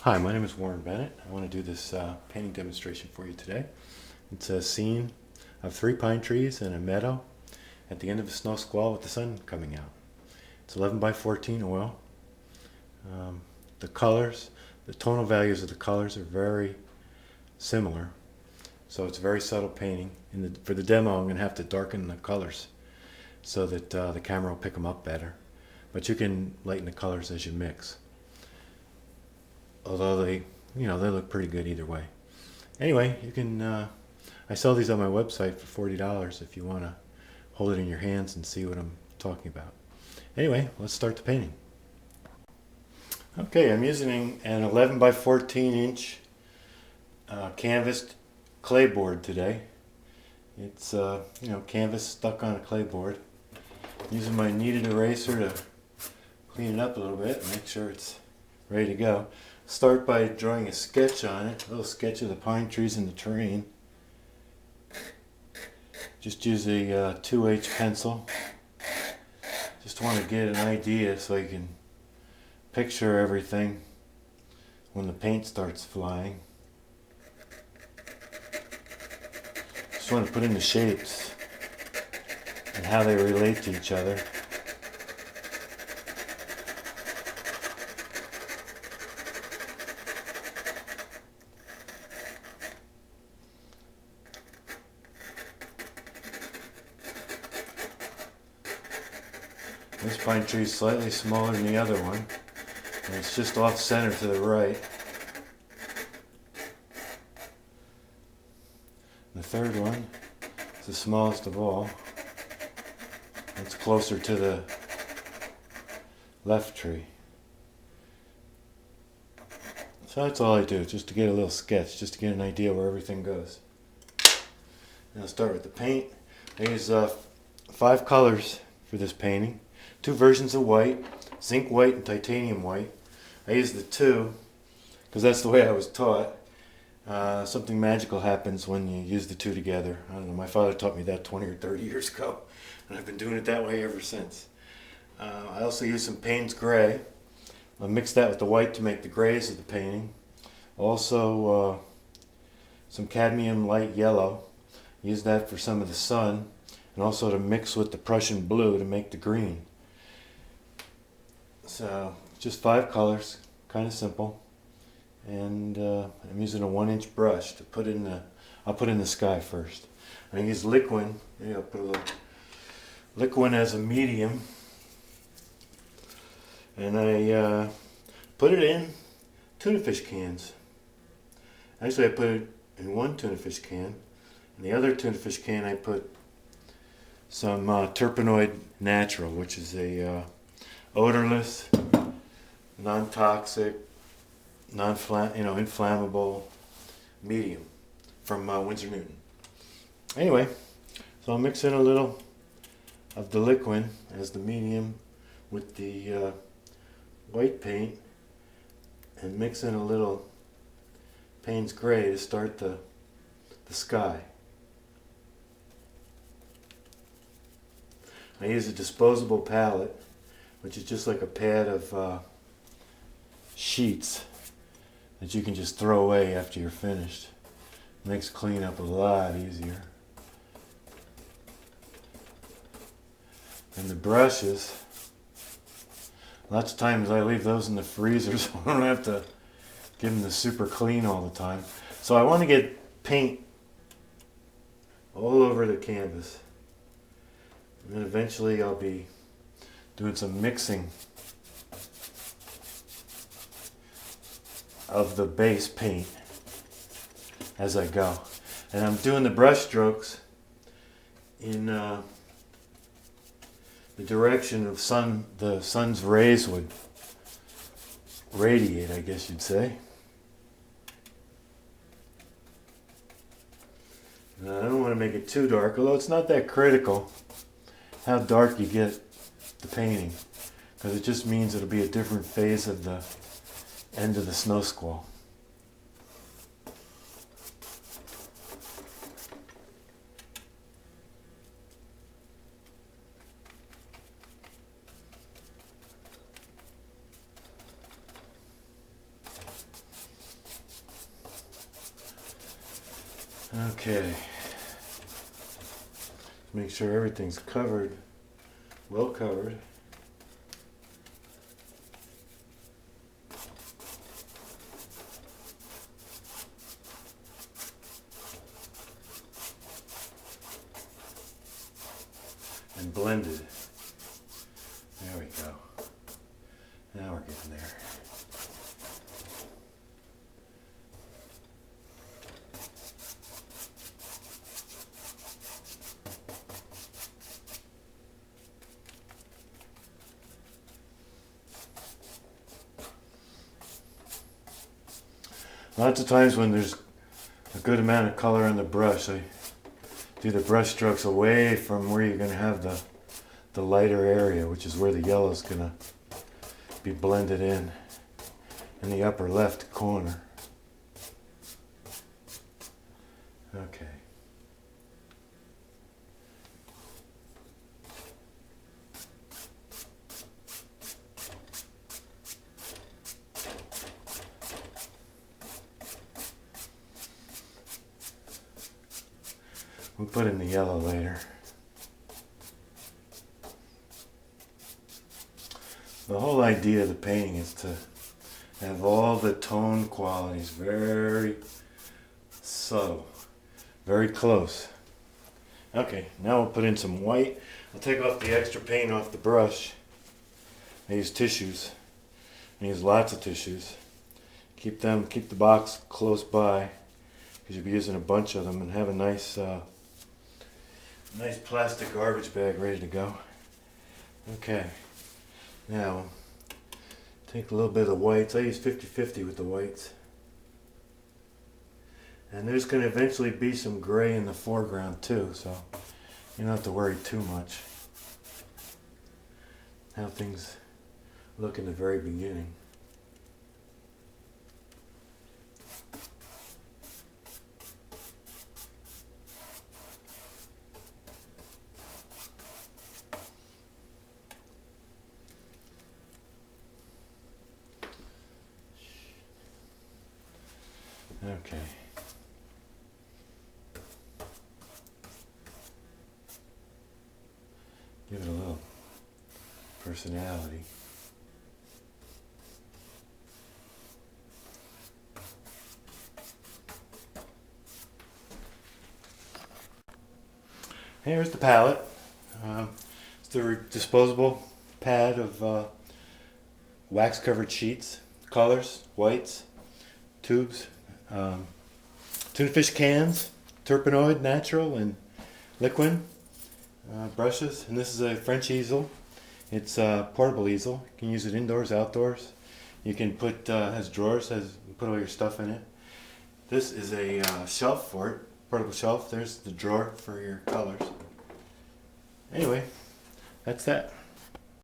Hi, my name is Warren Bennett. I want to do this painting demonstration for you today. It's a scene of 3 pine trees in a meadow at the end of a snow squall with the sun coming out. It's 11 by 14 oil. The colors, the tonal values of the colors are very similar, so it's a very subtle painting. For the demo, I'm going to have to darken the colors so that the camera will pick them up better, but you can lighten the colors as you mix. Although they look pretty good either way. Anyway, you can. I sell these on my website for $40 if you want to hold it in your hands and see what I'm talking about. Anyway, let's start the painting. Okay, I'm using an 11 by 14 inch canvas clay board today. It's canvas stuck on a clay board. Using my kneaded eraser to clean it up a little bit and make sure it's ready to go. Start by drawing a sketch on it, a little sketch of the pine trees and the terrain. Just use a 2H pencil. Just want to get an idea so you can picture everything when the paint starts flying. Just want to put in the shapes and how they relate to each other. This pine tree is slightly smaller than the other one, and it's just off center to the right. The third one is the smallest of all. It's closer to the left tree. So that's all I do, just to get a little sketch, just to get an idea where everything goes. And I'll start with the paint. I use 5 colors for this painting. 2 versions of white, zinc white and titanium white. I use the 2 because that's the way I was taught. Something magical happens when you use the 2 together. I don't know, my father taught me that 20 or 30 years ago, and I've been doing it that way ever since. I also use some Payne's Gray. I mix that with the white to make the grays of the painting. Also some cadmium light yellow. Use that for some of the sun, and also to mix with the Prussian blue to make the green. So just 5 colors, kind of simple, and I'm using a 1-inch brush to put in the. I'll put in the sky first. I use liquid. Maybe I'll put a little liquid as a medium, and I put it in tuna fish cans. Actually, I put it in 1 tuna fish can. In the other tuna fish can, I put some Terpenoid Natural, which is a odorless, non-toxic, inflammable medium from Winsor Newton. Anyway, so I'll mix in a little of the liquid as the medium with the white paint, and mix in a little Payne's Gray to start the sky. I use a disposable palette, which is just like a pad of sheets that you can just throw away after you're finished. Makes cleanup a lot easier. And the brushes, lots of times I leave those in the freezer so I don't have to give them the super clean all the time. So I want to get paint all over the canvas. And then eventually I'll be doing some mixing of the base paint as I go. And I'm doing the brush strokes in the direction of the sun's rays would radiate, I guess you'd say. And I don't want to make it too dark, although it's not that critical how dark you get the painting, because it just means it'll be a different phase of the end of the snow squall. Okay. Make sure everything's covered, well covered. And blended. There we go. Now we're getting there. Lots of times when there's a good amount of color on the brush, I do the brush strokes away from where you're going to have the lighter area, which is where the yellow is going to be blended in the upper left corner. Okay. We'll put in the yellow later. The whole idea of the painting is to have all the tone qualities very subtle, very close. Okay, now we'll put in some white. I'll take off the extra paint off the brush. I use tissues. I use lots of tissues. Keep the box close by, because you'll be using a bunch of them, and have a nice plastic garbage bag ready to go. Okay, now take a little bit of the whites. I use 50-50 with the whites. And there's going to eventually be some gray in the foreground too, so you don't have to worry too much how things look in the very beginning. Okay. Give it a little personality. Here's the palette. It's the disposable pad of wax covered sheets, colors, whites, tubes, tuna fish cans, Turpenoid natural and liquid, brushes, and this is a French easel. It's a portable easel. You can use it indoors, outdoors. You can put has drawers, put all your stuff in it. This is a shelf for it, portable shelf. There's the drawer for your colors. Anyway, that's that.